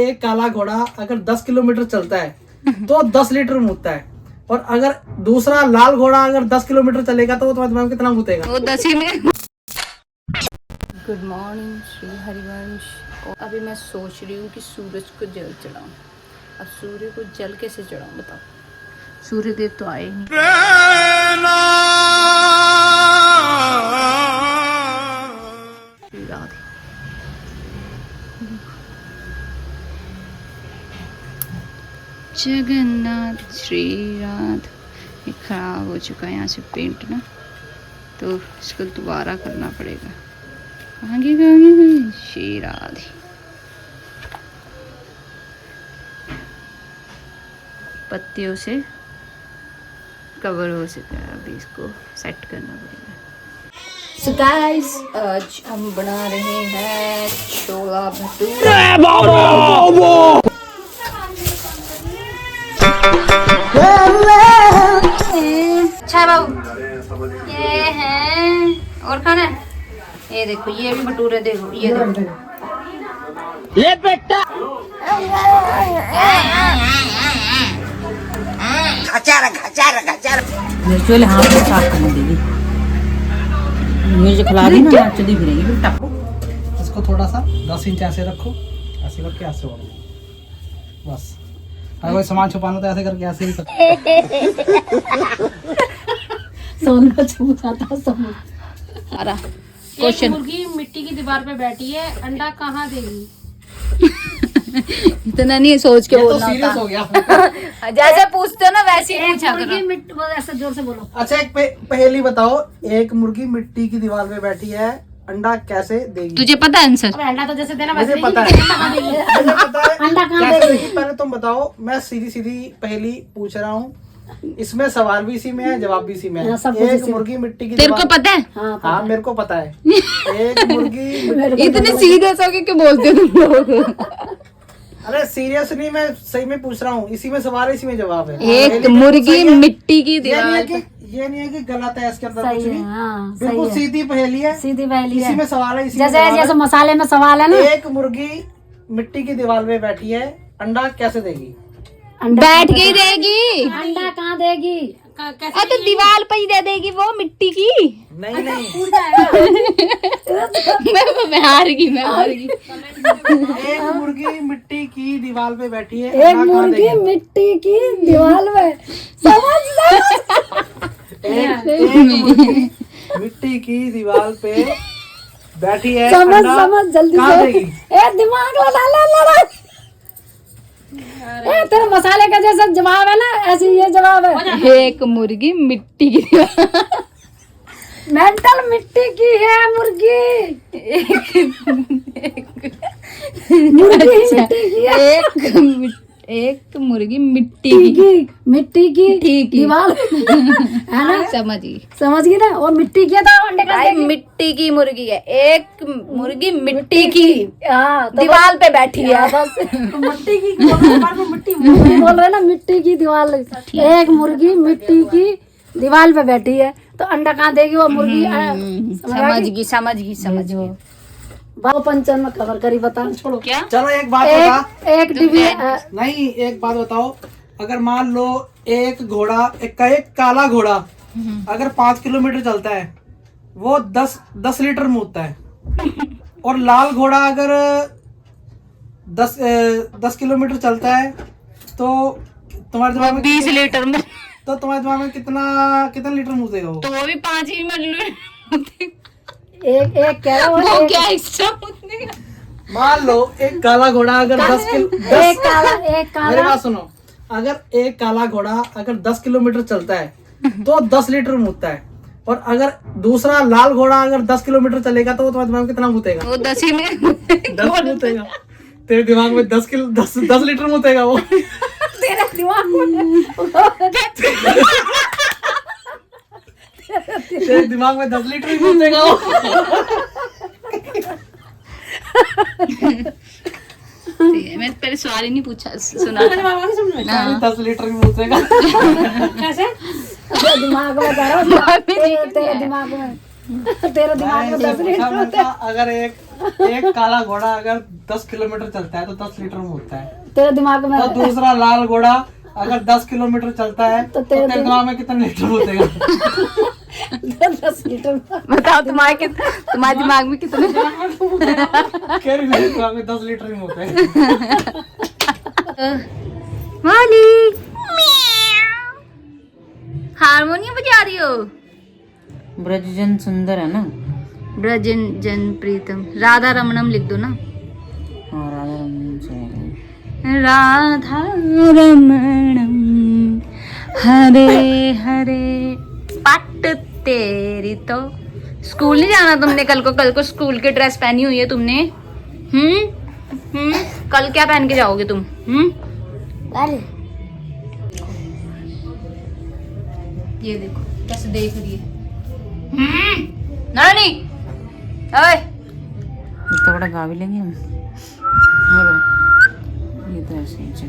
एक काला घोड़ा अगर 10 किलोमीटर चलता है तो 10 लीटर मूतता है, और अगर दूसरा लाल घोड़ा अगर 10 किलोमीटर चलेगा तो वो तुम्हारे दिमाग में कितना मूतेगा? वो 10 ही में। Good morning Shri Harivansh. अभी मैं सोच रही हूँ कि सूरज को जल चढ़ाऊं। अब सूर्य को जल कैसे चढ़ाऊं बताओ? सूर्य देव तो आए नहीं। राधे जगन्नाथ श्री राध। ये खराब हो चुका है यहाँ से पेंट ना, तो इसको दोबारा करना पड़ेगा। आगे गई श्री राधे। पत्तियों से कवर हो सका है, अभी इसको सेट करना पड़ेगा। So guys, आज हम बना रहे हैं छोला भटूरा। अच्छा बाबू, ये है और खाना है? ये देखो, ये भी भटूरे देखो, ये देखो। ले बेटा चले हाथ में साफ करने देगी, मुझे खिला दी ना, चली फिरेगी फिर टप्पू। इसको थोड़ा सा 10 इंच ऐसे रखो, ऐसे करके ऐसे ओढ़ो बस। अगर कोई सामान छुपाना तो ऐसे करके ऐसे ही सोना छुपाता सब। क्वेश्चन, मुर्गी मिट्टी की दीवार पे बैठी है, अंडा कहाँ देगी? इतना नहीं सोच के बोलना तो सीरियस हो होता। गया। जैसे पूछते हो ना वैसे ही पूछा मुर्गी करो। ऐसा जोर से बोलो। अच्छा, एक पहेली बताओ। एक मुर्गी मिट्टी की दीवार पे बैठी है, अंडा कैसे देगी? तुझे पता है आंसर? अब अंडा तो जैसे देना वैसे मुझे पता है, मुझे पता है अंडा कहाँ कैसे देगी? देगी। पहले तुम बताओ, मैं सीधी सीधी पहेली पूछ रहा हूँ, इसमें सवाल भी इसी में है, जवाब भी इसी में है। हाँ, सब कुछ एक इसी में। मुर्गी मिट्टी की तेरे को दीवार, पता है? हाँ मेरे को पता है। एक मुर्गी, इतने सीरियस होके क्यों बोलते हो तुम लोग? अरे सीरियस नहीं, मैं सही में पूछ रहा हूँ, इसी में सवाल है, इसी में जवाब है। एक पहेली मुर्गी सही है। मिट्टी की ये नहीं है दीवार कि ये नहीं है कि गलत है, इसके अंदर कुछ सही है, नहीं। हाँ, सही बिल्कुल है। सीधी पहेली है, सीधी पहेली इसी है। में सवाल है, इसी में जैसे जवाब जैसे है। मसाले में सवाल है ना। एक मुर्गी मिट्टी की दीवार पे बैठी है, अंडा कैसे देगी? अंडा बैठ के ही देगी। अंडा कहाँ देगी? अरे तो दीवार पर ही दे देगी वो मिट्टी की। नहीं नहीं, मैं हार गई। एक मुर्गी मिट्टी की दीवार पे बैठी है, एक अंडा कहाँ मुर्गी देगी? मिट्टी की दीवार में। समझ एक मुर्गी मिट्टी की दीवार पे बैठी है, समझ अंडा समझ जल्दी कहाँ से। देगी? ए दिमाग लड़ा। ए तेरे मसाले का जैसा जवाब है ना, ऐसे ये जवाब है। एक मुर्गी मिट्टी की दीवार। मेंटल मिट्टी की है मुर्गी। मुर्गी मिट्टी की है। एक मुर्गी मिट्टी की मिट्टी की ठीक दीवार है ना, समझ गई। समझ गई ना। और मिट्टी की है तो अंडे का भाई मिट्टी की मुर्गी है, एक मुर्गी मिट्टी की हाँ, तो दीवार पे बैठी है। बस मिट्टी की मिट्टी बोल रहे ना, मिट्टी की दीवार। एक मुर्गी मिट्टी की दीवार पे बैठी है तो अंडा कहाँ देगी वो मुर्गी? समझ गई। बाबा पंचन में कवर करी बता। छोड़ो क्या? चलो एक बात बता। एक डिब्बे नहीं, एक बात बताओ। अगर मान लो एक काला घोड़ा अगर 5 किलोमीटर चलता है, वो 10 लीटर मूतता है, और लाल घोड़ा अगर 10 किलोमीटर चलता है तो तुम्हारे दिमाग में 20 लीटर में, तो तुम्हारे दिमाग में कितना लीटर मूतेगा वो? तो वो भी 5 ही में। एक कह रहा वो हूँ। क्या एक्स्ट्रा होने का? मान लो एक काला घोड़ा अगर 10 एक काला मेरी बात सुनो। अगर एक काला घोड़ा अगर 10 किलोमीटर चलता है तो 10 लीटर मूतता है, और अगर दूसरा लाल घोड़ा अगर 10 किलोमीटर चलेगा तो वो तुम्हारे दिमाग में कितना मूतेगा? वो 10 ही में। 10 मूतेगा। तेरे दिमाग में 10 लीटर मूतेगा वो। तेरे दिमाग में तेरे दिमाग में 10 लीटर ही मूतेगा वो। मैं पहले सवाल ही नहीं पूछा, सुना था। 10 लीटर ही मूतेगा। कैसे? दिमाग में कह रहा हूँ, तेरे दिमाग में 10 लीटर होता है। अगर एक एक काला घोड़ा अगर 10 किलोमीटर चलता है तो 10 लीटर में होता है। तेरे दिमाग में तो दूसरा लाल घोड़ा अगर 10 किलोमीटर चलता है तो तेरे दिमाग में कितना लीटर होतेगा? 10 लीटर। बताओ तुम्हारे दिमाग में कितने? कह रही मेरे दिमाग में 10 लीटर में होता है। माली हारमोनियम बजा रही हो? ब्रजजन सुंदर है ना। ब्रजन जन प्रीतम राधा रमणम लिख दो ना। हाँ राधा रमन से राधा रमणम हरे हरे पट तेरी तो। स्कूल नहीं जाना तुमने कल को स्कूल की ड्रेस पहनी हुई है तुमने। कल क्या पहन के जाओगे तुम? ये देखो कैसे देख रही है। नहीं ओए इतना बड़ा गा भी लेंगे हम। और ये तो ऐसे ही चल।